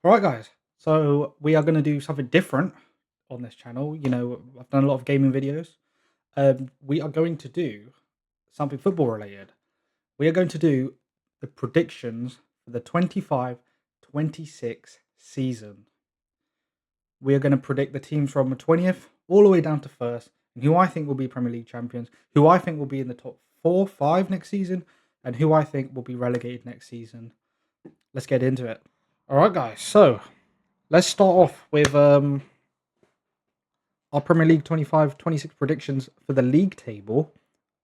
All right, guys. So we are going to do something different on this channel. I've done a lot of gaming videos. We are going to do something football related. We are going to do the predictions for the 25-26 season. We are going to predict the teams from 20th all the way down to first, and who I think will be Premier League champions, who I think will be in the top 4, 5 next season, and who I think will be relegated next season. Let's get into it. All right, guys. So let's start off with our Premier League 25-26 predictions for the league table.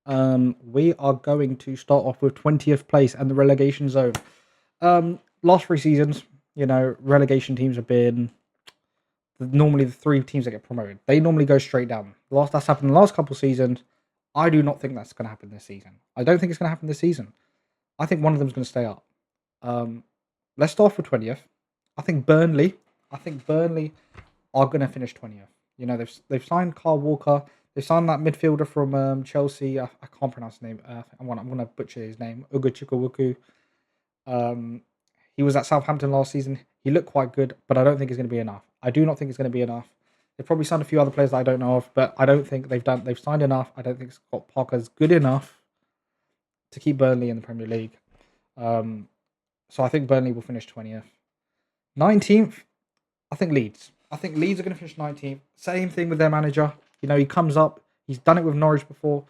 We are going to start off with 20th place and the relegation zone. Last 3 seasons, relegation teams have been normally the 3 teams that get promoted. They normally go straight down. That's happened in the last couple of seasons. I do not think that's going to happen this season. I don't think it's going to happen this season. I think one of them is going to stay up. Let's start off with 20th. I think Burnley are going to finish 20th. They've signed Carl Walker. They signed that midfielder from Chelsea. I can't pronounce his name. I'm going to butcher his name. Ugo Chukwuemeka. He was at Southampton last season. He looked quite good, but I don't think it's going to be enough. I do not think it's going to be enough. They've probably signed a few other players that I don't know of, but I don't think they've signed enough. I don't think Scott Parker's good enough to keep Burnley in the Premier League. So I think Burnley will finish 20th. 19th, I think Leeds. I think Leeds are going to finish 19th. Same thing with their manager. He comes up. He's done it with Norwich before.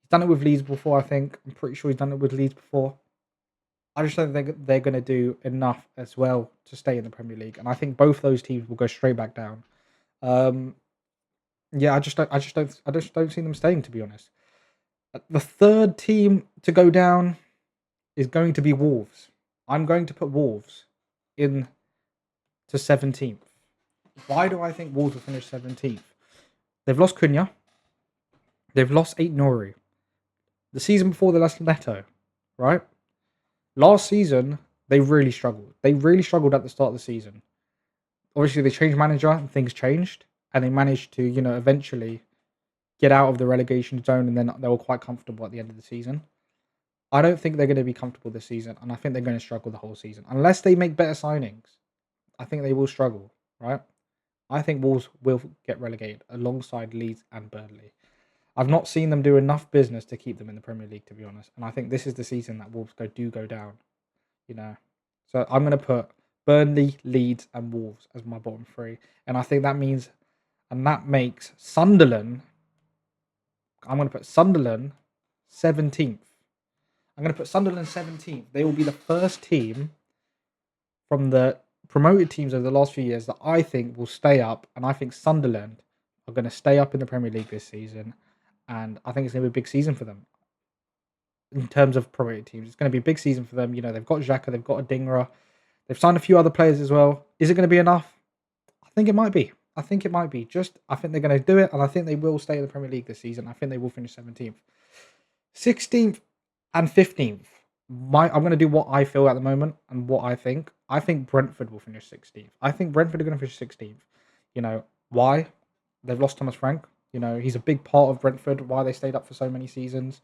He's done it with Leeds before, I think. I'm pretty sure he's done it with Leeds before. I just don't think they're going to do enough as well to stay in the Premier League. And I think both those teams will go straight back down. I just don't see them staying, to be honest. The third team to go down is going to be Wolves. I'm going to put Wolves in to 17th. Why do I think Wolves will finish 17th? They've lost Cunha. They've lost Aït-Nouri. The season before they lost Neto, right? Last season, they really struggled. They really struggled at the start of the season. Obviously, they changed manager and things changed. And they managed to, eventually get out of the relegation zone. And then they were quite comfortable at the end of the season. I don't think they're going to be comfortable this season. And I think they're going to struggle the whole season. Unless they make better signings, I think they will struggle, right? I think Wolves will get relegated alongside Leeds and Burnley. I've not seen them do enough business to keep them in the Premier League, to be honest. And I think this is the season that Wolves go down. So I'm going to put Burnley, Leeds, and Wolves as my bottom 3. And I think that makes Sunderland. I'm going to put Sunderland 17th. I'm going to put Sunderland 17th. They will be the first team from the promoted teams over the last few years that I think will stay up, and I think Sunderland are going to stay up in the Premier League this season, and I think it's going to be a big season for them in terms of promoted teams. It's going to be a big season for them. They've got Xhaka, they've got Adingra, they've signed a few other players as well. Is it going to be enough? I think it might be. I think they're going to do it, and I think they will stay in the Premier League this season. I think they will finish 17th. 16th and 15th. I'm going to do what I feel at the moment and what I think. I think Brentford will finish 16th. I think Brentford are going to finish 16th. Why? They've lost Thomas Frank. He's a big part of Brentford, why they stayed up for so many seasons.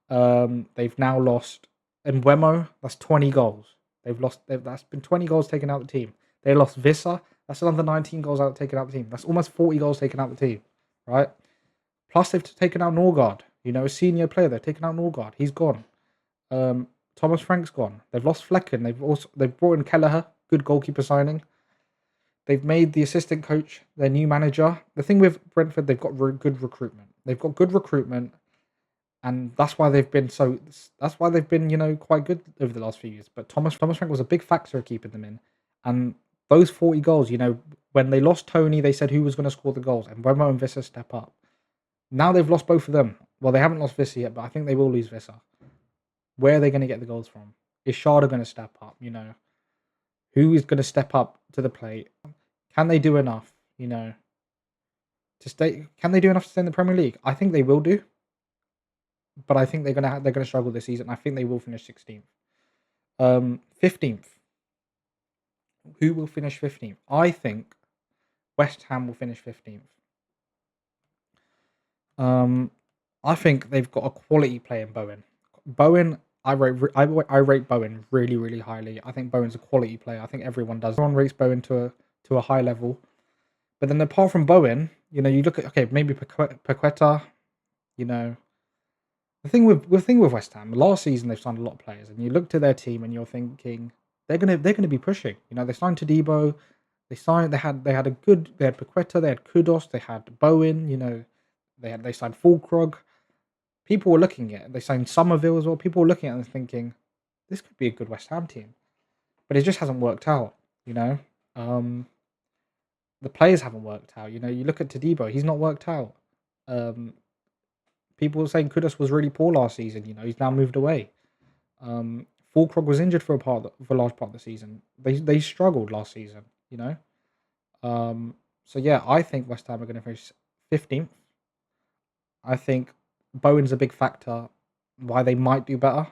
They've now lost Mbeumo. That's 20 goals. That's been 20 goals taken out of the team. They lost Vissa. That's another 19 goals taken out of the team. That's almost 40 goals taken out of the team, right? Plus, they've taken out Norgard. A senior player. They've taken out Norgard. He's gone. Thomas Frank's gone. They've lost Flecken. They've brought in Kelleher, good goalkeeper signing. They've made the assistant coach their new manager. The thing with Brentford, they've got good recruitment. And that's why they've been quite good over the last few years. But Thomas Frank was a big factor of keeping them in. And those 40 goals, when they lost Tony, they said who was going to score the goals, and Mbeumo and Vissa step up. Now they've lost both of them. Well, they haven't lost Vissa yet, but I think they will lose Vissa. Where are they going to get the goals from? Is Sharda going to step up? Who is going to step up to the plate? Can they do enough? To stay? Can they do enough to stay in the Premier League? I think they will do, but I think they're going to struggle this season. I think they will finish 16th. 15th. Who will finish 15th? I think West Ham will finish 15th. I think they've got a quality player in Bowen. Bowen I rate Bowen really, really highly. I think Bowen's a quality player. I think everyone does. Everyone rates Bowen to a high level. But then apart from Bowen, you look at, okay, maybe Paqueta. You know, the thing with West Ham last season, they've signed a lot of players, and you look to their team and you're thinking they're gonna be pushing. They signed Todibo. They had a good, they had Paqueta, they had Kudos, they had Bowen. They signed Fulkrug. People were looking at it. They signed Somerville as well. People were looking at it and thinking this could be a good West Ham team, but it just hasn't worked out. You know, um, the players haven't worked out. You look at Todibo, he's not worked out. Um, People were saying Kudos was really poor last season. He's now moved away. Fulkrug was injured for a large part of the season. They struggled last season. You know. So yeah, I think West Ham are going to finish 15th. I think Bowen's a big factor why they might do better.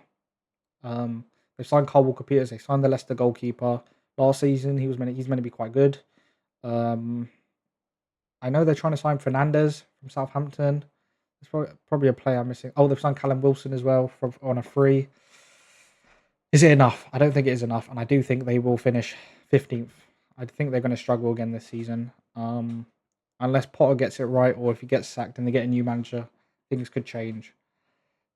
They signed Carl Walker Peters. They signed the Leicester goalkeeper last season. He's meant to be quite good. I know they're trying to sign Fernandez from Southampton. There's probably a player I'm missing. Oh, they've signed Callum Wilson as well on a free. Is it enough? I don't think it is enough, and I do think they will finish 15th. I think they're going to struggle again this season, unless Potter gets it right, or if he gets sacked and they get a new manager, things could change.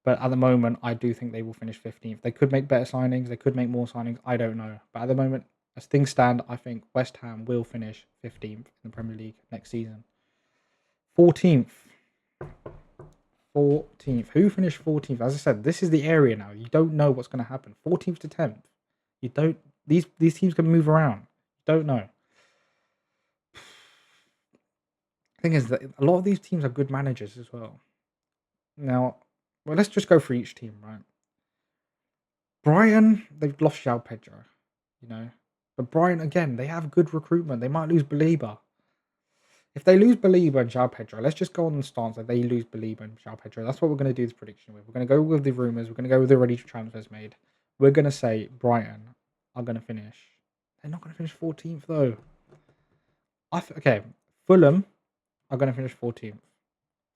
But at the moment, I do think they will finish 15th. They could make better signings. They could make more signings. I don't know. But at the moment, as things stand, I think West Ham will finish 15th in the Premier League next season. 14th. 14th. Who finished 14th? As I said, this is the area now. You don't know what's going to happen. 14th to 10th. You don't. These teams can move around. You don't know. The thing is that a lot of these teams have good managers as well. Now, let's just go for each team, right? Brighton, they've lost João Pedro, But Brighton, again, they have good recruitment. They might lose Baliba. If they lose Baliba and João Pedro, let's just go on the stance that they lose Baliba and João Pedro. That's what we're going to do this prediction with. We're going to go with the rumours. We're going to go with the already transfers made. We're going to say Brighton are going to finish. They're not going to finish 14th, though. Okay, Fulham are going to finish 14th.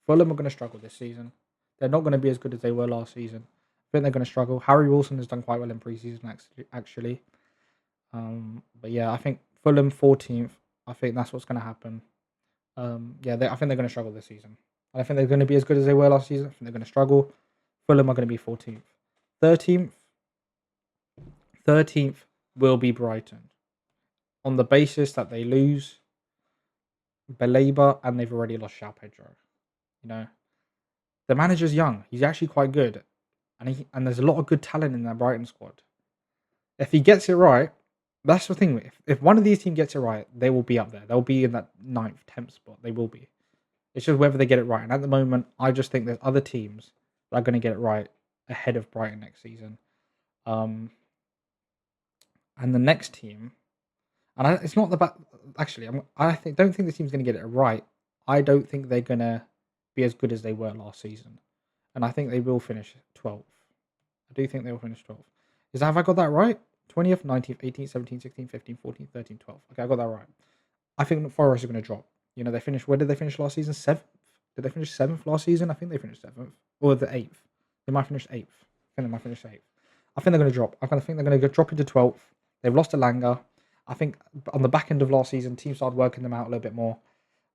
Fulham are going to struggle this season. They're not going to be as good as they were last season. I think they're going to struggle. Harry Wilson has done quite well in pre-season, actually. But yeah, I think Fulham 14th. I think that's what's going to happen. I think they're going to struggle this season. I don't think they're going to be as good as they were last season. I think they're going to struggle. Fulham are going to be 14th. 13th will be Brighton. On the basis that they lose Baleba and they've already lost João Pedro. The manager's young. He's actually quite good. And there's a lot of good talent in that Brighton squad. If he gets it right, that's the thing. If one of these teams gets it right, they will be up there. They'll be in that 9th, 10th spot. They will be. It's just whether they get it right. And at the moment, I just think there's other teams that are going to get it right ahead of Brighton next season. And the next team, and it's not about actually. Don't think the team's going to get it right. I don't think they're going to be as good as they were last season, and I think they will finish 12th. I do think they will finish 12th. Have I got that right? 20th, 19th, 18th, 17th, 16th, 15th, 14th, 13th, 12th. Okay, I got that right. I think Forest are going to drop. They finished. Where did they finish last season? 7th. Did they finish 7th last season? I think they finished 7th or the 8th. They might finish 8th. I think they might finish 8th. I think they're going to drop. I think they're going to drop into 12th. They've lost Elanga. I think on the back end of last season, teams started working them out a little bit more.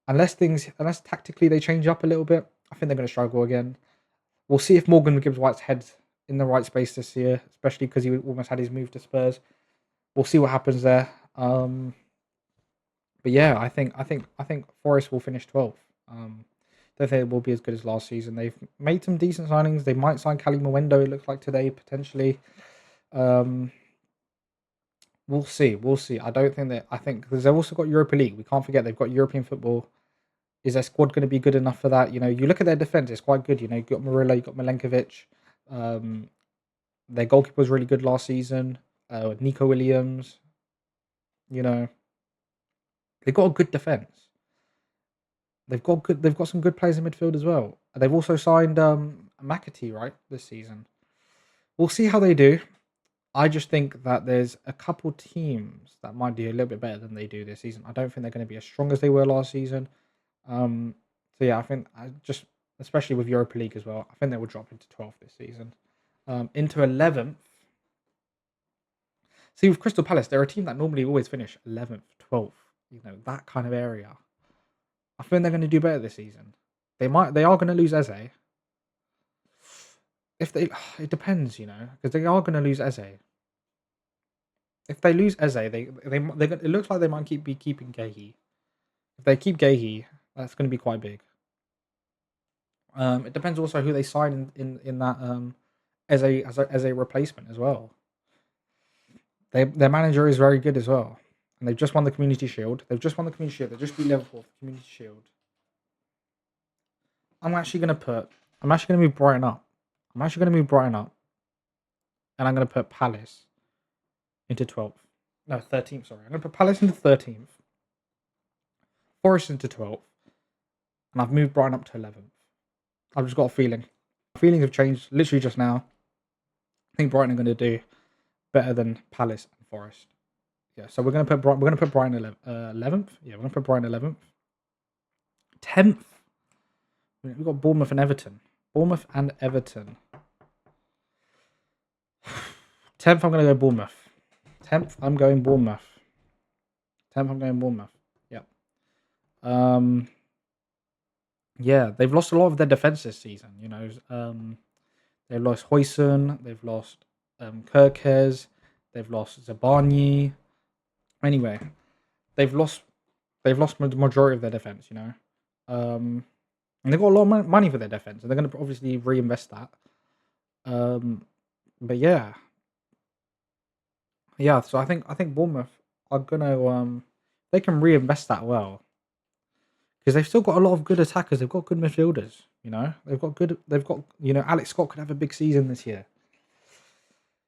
Unless tactically they change up a little bit, I think they're going to struggle again. We'll see if Morgan Gibbs-White's head's in the right space this year, especially because he almost had his move to Spurs. We'll see what happens there. But yeah, I think Forest will finish 12th. Don't think it will be as good as last season. They've made some decent signings. They might sign Cali Mwendo, it looks like today, potentially. We'll see. I think because they've also got Europa League. We can't forget they've got European football. Is their squad going to be good enough for that? You look at their defense; it's quite good. You've got Murillo, you've got Milenkovic. Their goalkeeper was really good last season. Nico Williams. They've got a good defense. They've got some good players in midfield as well. They've also signed McAtee, right, this season. We'll see how they do. I just think that there's a couple teams that might do a little bit better than they do this season. I don't think they're going to be as strong as they were last season. So yeah, I think especially with Europa League as well, I think they will drop into 12th this season. Into 11th. See, with Crystal Palace, they're a team that normally always finish 11th, 12th. You know, that kind of area. I think they're going to do better this season. They are going to lose Eze. If they, it depends, you know, because they are going to lose Eze. If they lose Eze, it looks like they might be keeping Gahey. If they keep Gahey, that's going to be quite big. It depends also who they sign in that as a replacement as well. Their manager is very good as well, and they've just won the Community Shield. They just beat Liverpool for the Community Shield. I'm actually going to move Brighton up. and I'm going to put Palace into 12th. No, 13th. Sorry, I'm going to put Palace into 13th, Forest into 12th, and I've moved Brighton up to 11th. I've just got a feeling. Feelings have changed literally just now. I think Brighton are going to do better than Palace and Forest. Yeah, so we're going to put Brighton 11th. Yeah, we're going to put Brighton 11th. 10th. We've got Bournemouth and Everton. 10th, I'm going to go Bournemouth. 10th, I'm going Bournemouth. Yep. Yeah, they've lost a lot of their defense this season. You know, they've lost Huijsen, they've lost Kerkez, they've lost Zabani. Anyway, they've lost the majority of their defense. You know, and they've got a lot of money for their defense, and they're going to obviously reinvest that. But yeah. So I think Bournemouth are gonna they can reinvest that well, because they've still got a lot of good attackers. They've got good midfielders. You know, you know, Alex Scott could have a big season this year.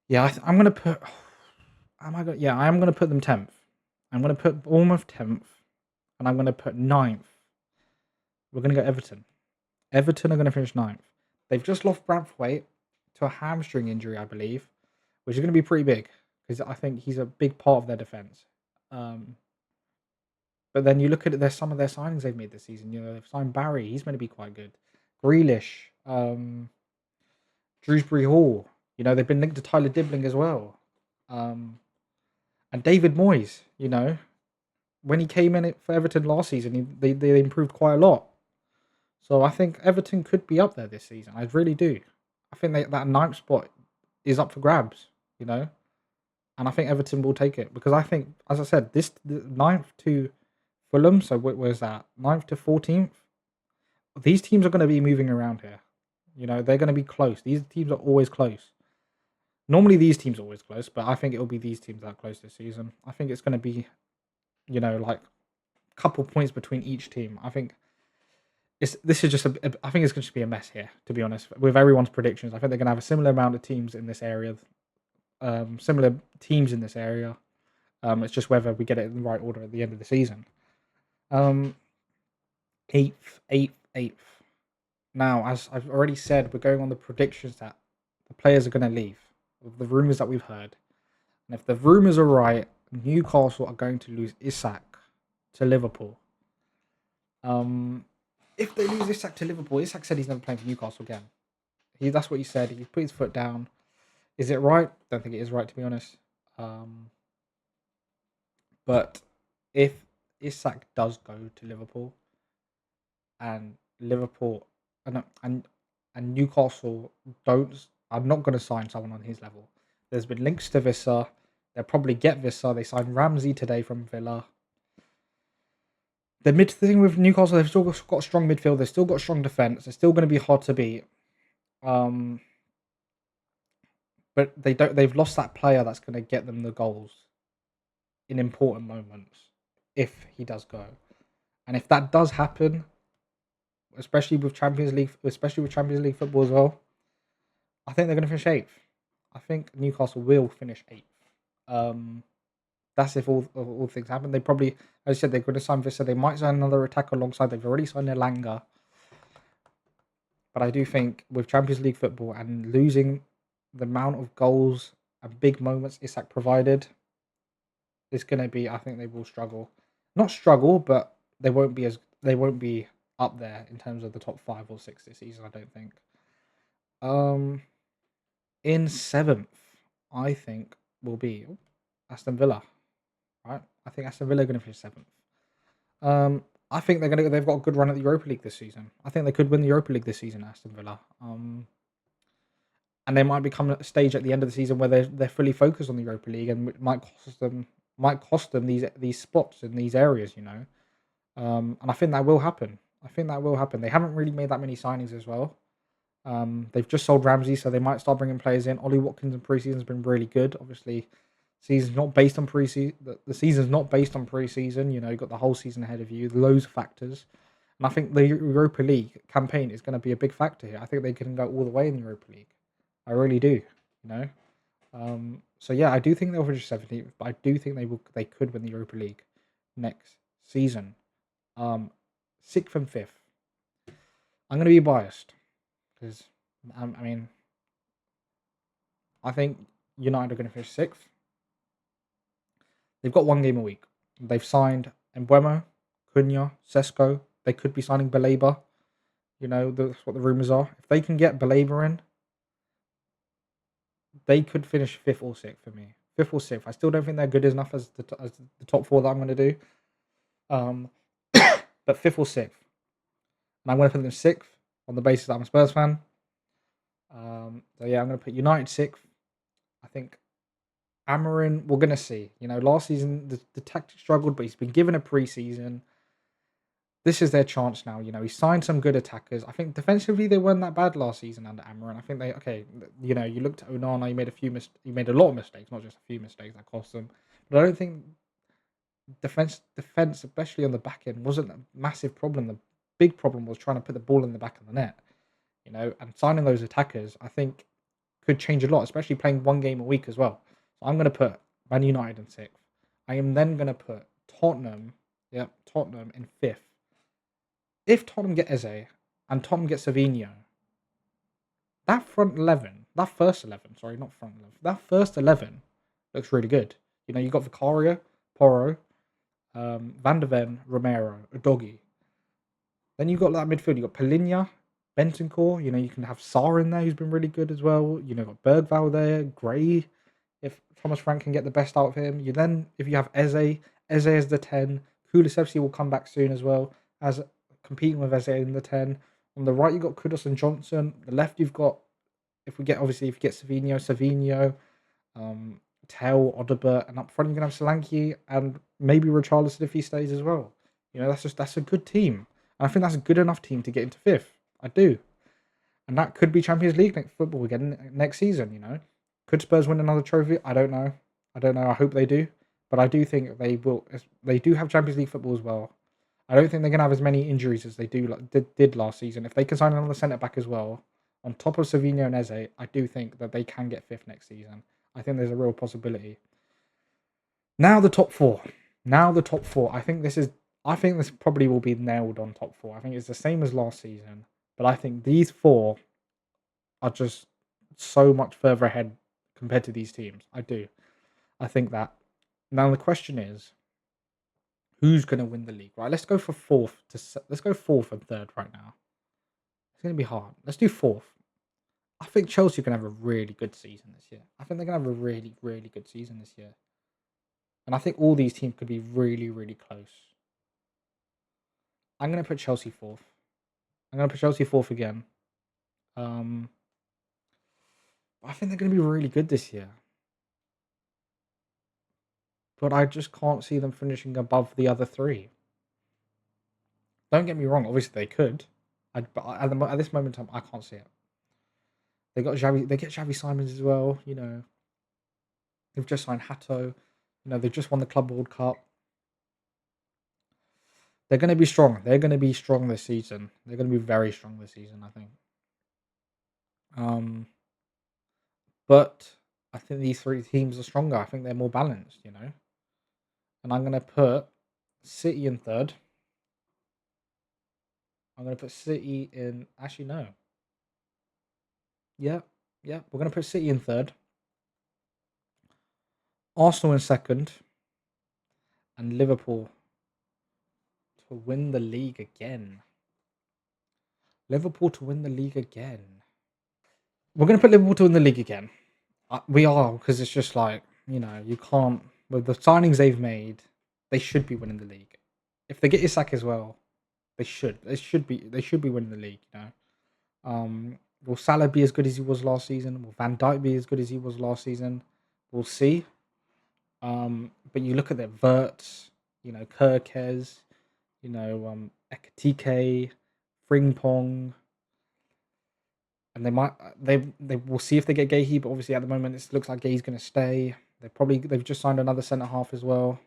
Yeah, I'm gonna put. Yeah, I am gonna put them 10th. I'm gonna put Bournemouth 10th, and I'm gonna put 9th. We're gonna go Everton. Everton are gonna finish 9th. They've just lost Braithwaite to a hamstring injury, I believe, which is gonna be pretty big, because I think he's a big part of their defense. But then you look at some of their signings they've made this season. You know, they've signed Barry. He's going to be quite good. Grealish, Shrewsbury Hall. You know, they've been linked to Tyler Dibbling as well. And David Moyes, you know, when he came in for Everton last season, they improved quite a lot. So I think Everton could be up there this season. I really do. I think that 9th spot is up for grabs, you know. And I think Everton will take it, because I think, as I said, the 9th to Fulham, so where's that? 9th to 14th? These teams are going to be moving around here. You know, they're going to be close. These teams are always close. Normally these teams are always close, but I think it'll be these teams that are close this season. I think it's going to be, you know, like a couple points between each team. I think I think it's going to be a mess here, to be honest. With everyone's predictions, I think they're going to have a similar amount of teams in this area. It's just whether we get it in the right order at the end of the season. 8th. Now, as I've already said, we're going on the predictions that the players are going to leave, with the rumours that we've heard. And if the rumours are right, Newcastle are going to lose Isak to Liverpool. If they lose Isak to Liverpool, Isak said he's never playing for Newcastle again. That's what he said. He put his foot down. Is it right? Don't think it is right, to be honest. But if Isak does go to Liverpool, and Liverpool and Newcastle I'm not going to sign someone on his level. There's been links to Vissa. They'll probably get Vissa. They signed Ramsey today from Villa. The thing with Newcastle, they've still got a strong midfield. They've still got strong defense. They're still going to be hard to beat. But they've lost that player that's going to get them the goals in important moments if he does go. And if that does happen, especially with Champions League football as well, I think they're going to finish 8th. I think Newcastle will finish 8th. That's if all things happen. They probably, as I said, they're going to sign Vissa. They might sign another attacker alongside. They've already signed Elanga. But I do think with Champions League football and losing the amount of goals and big moments Isak provided, it's going to be, I think they will struggle. Not struggle, but they won't be up there in terms of the top 5 or 6 this season, I don't think. In 7th, I think will be Aston Villa. Right, I think Aston Villa are going to finish 7th. I think they've got a good run at the Europa League this season. I think they could win the Europa League this season, Aston Villa. And they might become a stage at the end of the season where they're fully focused on the Europa League, and it might cost them these spots in these areas, you know. And I think that will happen. I think that will happen. They haven't really made that many signings as well. They've just sold Ramsey, so they might start bringing players in. Ollie Watkins in preseason has been really good. Obviously, season's not based on preseason. The season's not based on preseason. You know, you've got the whole season ahead of you. Loads of factors, and I think the Europa League campaign is going to be a big factor here. I think they can go all the way in the Europa League. I really do. You know. So yeah, I do think they'll finish 17th, but I do think they could win the Europa League next season. 6th and 5th. I'm going to be biased because I mean I think United are going to finish 6th. They've got one game a week. They've signed Embuemo, Cunha, Sesko. They could be signing Baleba. You know, that's what the rumours are. If they can get Baleba in, they could finish 5th or 6th for me. 5th or 6th. I still don't think they're good enough as the top 4 that I'm going to do. But 5th or 6th. And I'm going to put them 6th on the basis that I'm a Spurs fan. So yeah, I'm going to put United 6th. I think Amorim, we're going to see. You know, last season, the tactics struggled, but he's been given a preseason. This is their chance now. You know, he signed some good attackers. I think defensively they weren't that bad last season under Amorim. I think you know, you looked at Onana, he made a lot of mistakes, not just a few mistakes that cost them. But I don't think defense, especially on the back end, wasn't a massive problem. The big problem was trying to put the ball in the back of the net. You know, and signing those attackers, I think, could change a lot, especially playing one game a week as well. So I'm going to put Man United in 6th. I am then going to put Tottenham in 5th. If Tottenham get Eze and Tottenham get Savinho, that first 11, sorry, not front 11, that first 11 looks really good. You know, you got Vicario, Porro, Van de Ven, Romero, Udogie. Then you got that midfield. You got Palinha, Bentancur. You know, you can have Sarr in there, who's been really good as well. You know, got Bergval there, Gray. If Thomas Frank can get the best out of him, if you have Eze as the 10, Kulusevski will come back soon as well as competing with Eze in the 10. On the right, you got Kudus and Johnson. The left, you've got if you get Savinho, Tell, Odobert, and up front you're gonna have Solanke and maybe Richarlison if he stays as well. You know, that's a good team. And I think that's a good enough team to get into 5th. I do. And that could be Champions League football again next season, you know. Could Spurs win another trophy? I don't know. I hope they do. But I do think they will. They do have Champions League football as well. I don't think they're going to have as many injuries as they did last season. If they can sign another centre back as well, on top of Savinho and Eze, I do think that they can get 5th next season. I think there's a real possibility. Now the top 4. I think this probably will be nailed on top 4. I think it's the same as last season, but I think these 4 are just so much further ahead compared to these teams. I do. I think that. Now the question is, who's going to win the league? Right, let's go for 4th. Let's go 4th and 3rd right now. It's going to be hard. Let's do 4th. I think Chelsea are going to have a really good season this year. I think they're going to have a really, really good season this year. And I think all these teams could be really, really close. I'm going to put Chelsea 4th. I'm going to put Chelsea 4th again. I think they're going to be really good this year. But I just can't see them finishing above the other 3. Don't get me wrong. Obviously, they could. But at this moment in time, I can't see it. They get Xavi Simons as well. You know, they've just signed Hato. You know, they've just won the Club World Cup. They're going to be strong. They're going to be strong this season. They're going to be very strong this season, I think. But I think these 3 teams are stronger. I think they're more balanced, you know. And I'm going to put City in 3rd. I'm going to put City in... Actually, no. Yeah. We're going to put City in 3rd. Arsenal in 2nd. And Liverpool to win the league again. We're going to put Liverpool to win the league again. We are, because it's just like, you can't, with the signings they've made, they should be winning the league. If they get Isak as well, they should. They should be winning the league, Will Salah be as good as he was last season? Will Van Dijk be as good as he was last season? We'll see. But you look at their Verts, Kirkez, Ekatike, Frimpong, and they will see if they get Gahey, but obviously at the moment it looks like Gahey's going to stay. They've just signed another centre half as well.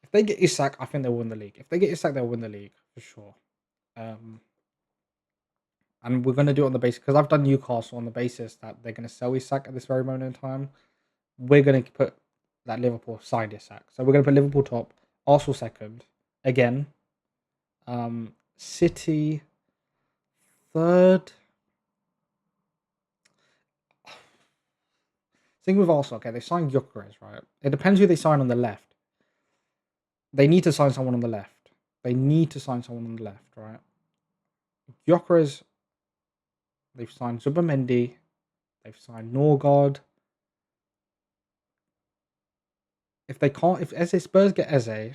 If they get Isak, I think they'll win the league. If they get Isak, they'll win the league for sure. And we're going to do it on the basis, because I've done Newcastle on the basis that they're going to sell Isak at this very moment in time. We're going to put that Liverpool signed Isak. So we're going to put Liverpool top, Arsenal second, again. City third. Thing with Arsenal, okay, they signed Gyökeres, right? It depends who they sign on the left. They need to sign someone on the left. Right? Gyökeres, they've signed Zubimendi, they've signed Norgard. If Spurs get Eze,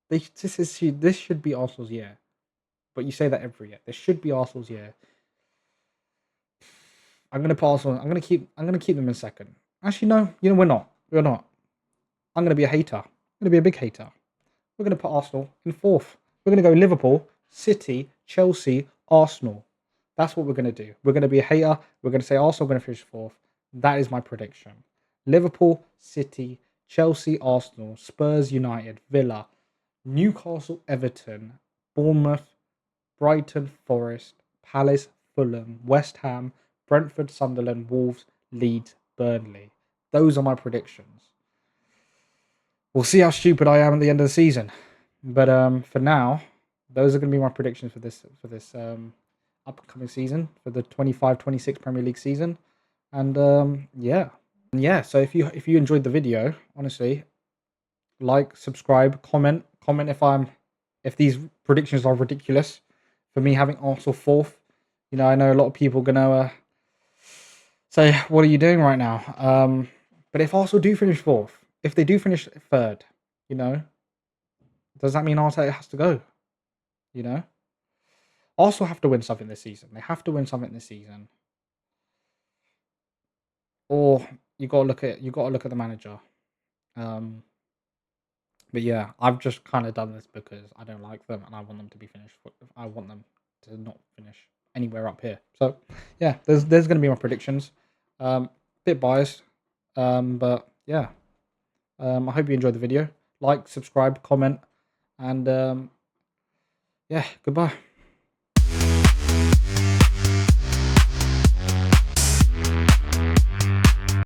this should be Arsenal's year. But you say that every year. This should be Arsenal's year. I'm gonna put Arsenal. I'm gonna keep them in second. Actually, no. We're not. I'm gonna be a hater. I'm gonna be a big hater. We're gonna put Arsenal in fourth. We're gonna go Liverpool, City, Chelsea, Arsenal. That's what we're gonna do. We're gonna be a hater. We're gonna say Arsenal are gonna finish fourth. That is my prediction. Liverpool, City, Chelsea, Arsenal, Spurs, United, Villa, Newcastle, Everton, Bournemouth, Brighton, Forest, Palace, Fulham, West Ham, Brentford, Sunderland, Wolves, Leeds, Burnley. Those are my predictions. We'll see how stupid I am at the end of the season. But for now, those are going to be my predictions for this upcoming season, for the 25-26 Premier League season. And yeah. So if you enjoyed the video, honestly, like, subscribe, comment if these predictions are ridiculous. For me having Arsenal fourth, I know a lot of people are gonna say, "What are you doing right now?" But if Arsenal do finish fourth, if they do finish third, does that mean Arteta has to go? Arsenal have to win something this season. They have to win something this season. Or you got to look at the manager. But yeah, I've just kind of done this because I don't like them and I want them to be finished. I want them to not finish anywhere up here. So yeah, there's going to be my predictions. Bit biased, but yeah. I hope you enjoyed the video. Like, subscribe, comment, and yeah, goodbye.